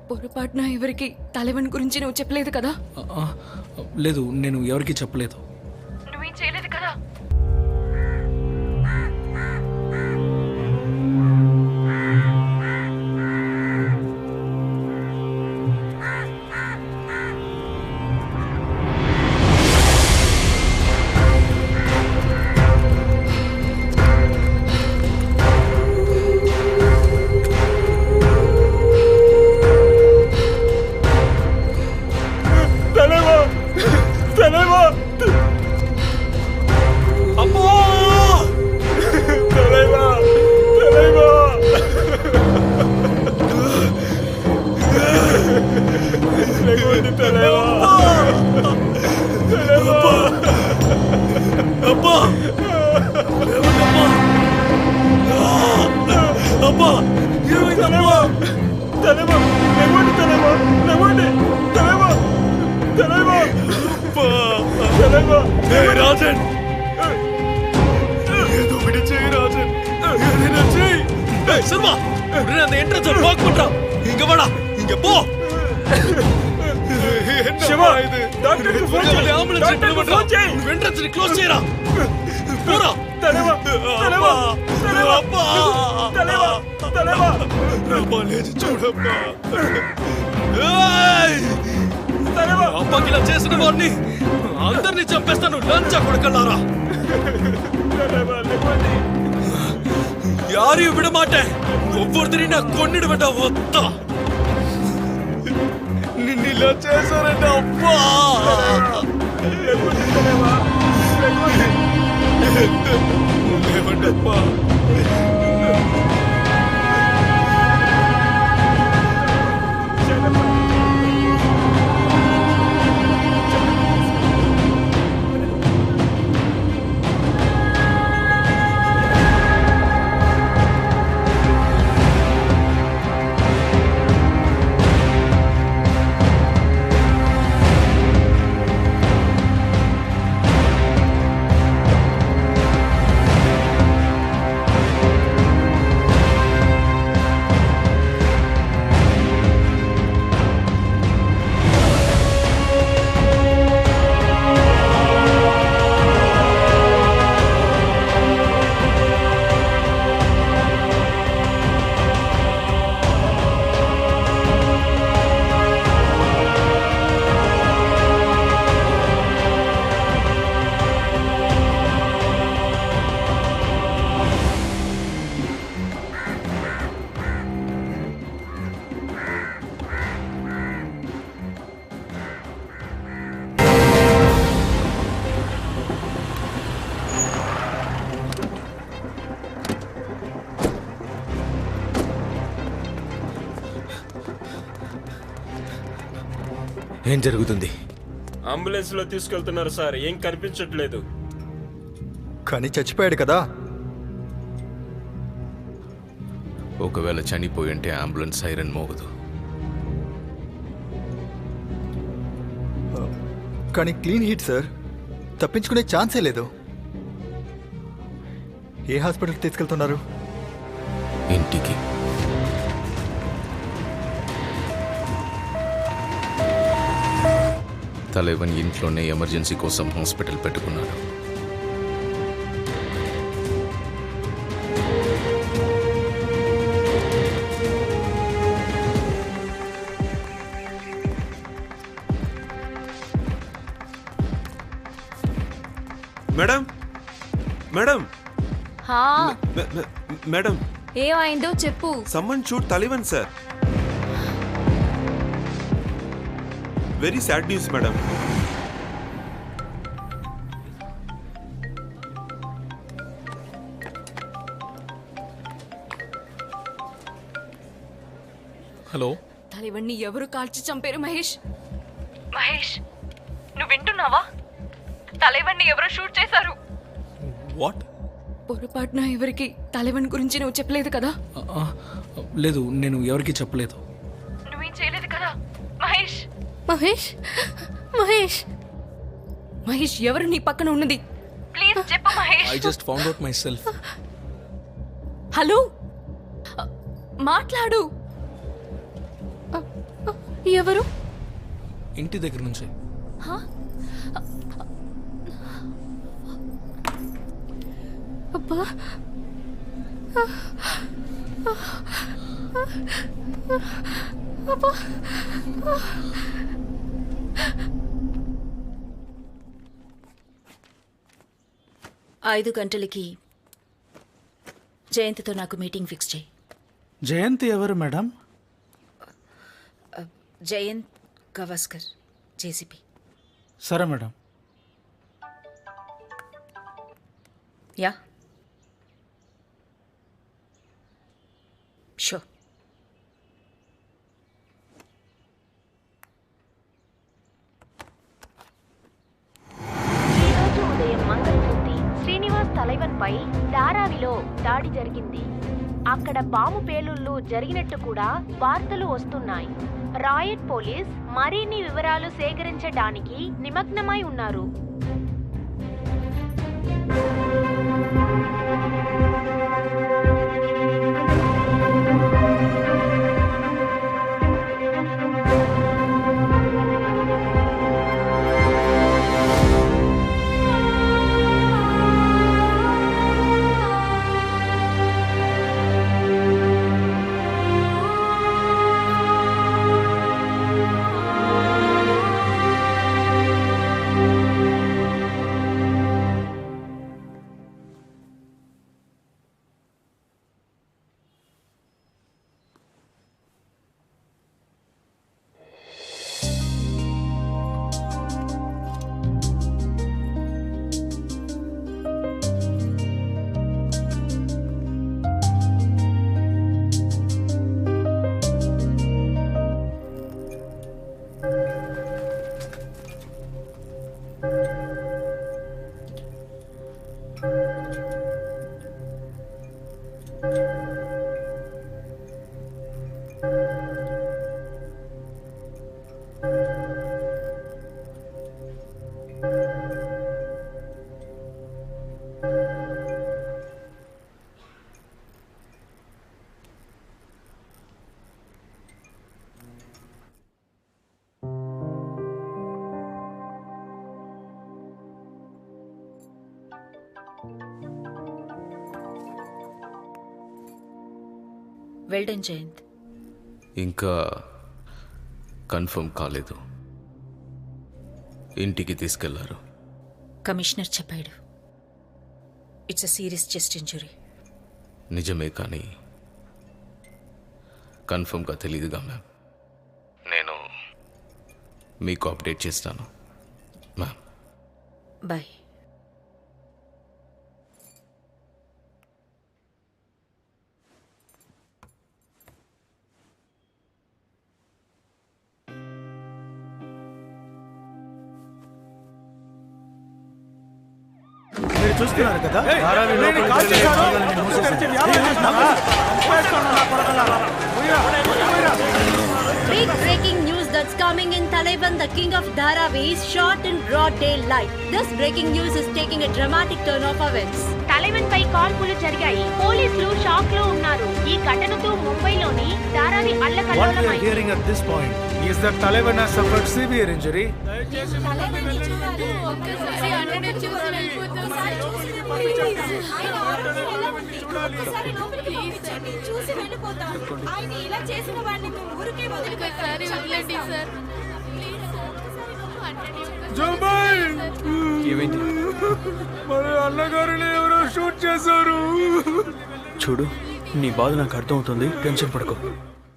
పొరపాటున ఎవరికి తలైవన్ గురించి నువ్వు చెప్పలేదు కదా? లేదు, నేను ఎవరికి చెప్పలేదు. నువ్వేం చేయలేదు కదా? రాజన్, ఏదో ఒకటి చేయి రాజన్, ఏదైనా చేయి. శర్మ, உடனே அந்த என்ட்ரன்ஸ் லாக் பண்றா. இங்க வாடா, இங்க போ. சிவா, இது டாக்டருக்கு ஃபோன் பண்ணி ஆம்புலன்ஸ் ஃபோன் செய். என்ட்ரன்ஸ் க்ளோஸ் செய்யறா. போடா. தலைவா, தலைவா, அப்பா, தலைவா, தலைவా. அப்பா లేచి చూడప్పా. ఏయ్! தலைவா, అప్పకి ఇలా చేసిన వాడిని అందరినీ చంపేస్తాను. లంచా కొడకల్లారా. தலைவா, లేవండి. யாரையும் விட மாட்டேன். ஒவ்வொருத்தரையும் நான் கொன்னிடுவேன்டா. ஒத்தா నిన్ను ఇలా చేశారంటే అప్పా. లేవండి தலைவா, లేవండి. లేవండి అప్పా. ఏం జరుగుతుంది? అంబులెన్స్ లో తీసుకెళ్తున్నారు సార్, ఏం కనిపించట్లేదు. కానీ చచ్చిపోయాడు కదా. ఒకవేళ చనిపోయి ఉంటే అంబులెన్స్ సైరన్ మోగదు. కానీ క్లీన్ హిట్ సార్, తప్పించుకునే ఛాన్సే లేదు. ఏ హాస్పిటల్కి తీసుకెళ్తున్నారు? ఇంటికి. తలైవన్ ఇంట్లోనే ఎమర్జెన్సీ కోసం హాస్పిటల్ పెట్టుకున్నాడు. మేడం, మేడం, మేడం, ఏమైందో చెప్పు. someone shoot Taliban sir. Very sad news madam. Hello, తలైవన్ని ఎవరు కాల్చి చంపారు? మహేష్, మహేష్, నువ్వు వింటున్నావా? తలైవన్ని ఎవరో షూట్ చేశారు. వాట్? పొరపాటున ఎవరికి తలైవన్ గురించి నువ్వు చెప్పలేదు కదా? లేదు, నేను ఎవరికి చెప్పలేదు. నువ్వేం చేయలేదు కదా? మహేష్, మహేష్, మహేష్, మహేష్, ఎవరు నీ పక్కన ఉన్నది? ప్లీజ్ చెప్పు Mahesh. I just found out my self. Hello, మాట్లాడు. ఎవరు? ఇంటి దగ్గర నుంచి. అబ్బా, 5 గంటలకి జయంత్తో నాకు మీటింగ్ ఫిక్స్ చేయి. జయంత్ ఎవరు మేడం? జయంత్ గవాస్కర్, జేసీపీ. సరే మేడం. Yeah show. ఈరోజు ఉదయం మంగళగిరి శ్రీనివాస్ తలైవన్పై ధారావిలో దాడి జరిగింది. అక్కడ బాంబు పేలుళ్లు జరిగినట్టు కూడా వార్తలు వస్తున్నాయి. రాయట్ పోలీస్ మరిన్ని వివరాలు సేకరించడానికి నిమగ్నమై ఉన్నారు. వెల్డన్ జయంత్. ఇంకా కన్ఫర్మ్ కాలేదు. ఇంటికి తీసుకెళ్లారు. కమిషనర్ చెప్పాడు, it's a serious chest injury. నిజమే, కానీ కన్ఫర్మ్గా తెలియదుగా మ్యామ్. నేను మీకు అప్డేట్ చేస్తాను మ్యామ్. బాయ్. మీరు చూస్తున్నారు కదా, Big breaking news that's coming in Talaivan. The king of Dharavi is shot in broad daylight. This breaking news is taking a dramatic turn of events. Thalaivan పై కాల్పులు జరిగాయి. పోలీసులు షాక్ లో ఉన్నారు. ఈ ఘటనతో ముంబైలోని Dharavi What we are hearing at this point is that Talaivan has suffered severe injury. ఏమైంది? మన అన్నగారిని ఎవరో షూట్ చేశారు. చూడు, నీ బాధ నాకు అర్థం అవుతుంది. టెన్షన్ పడకు.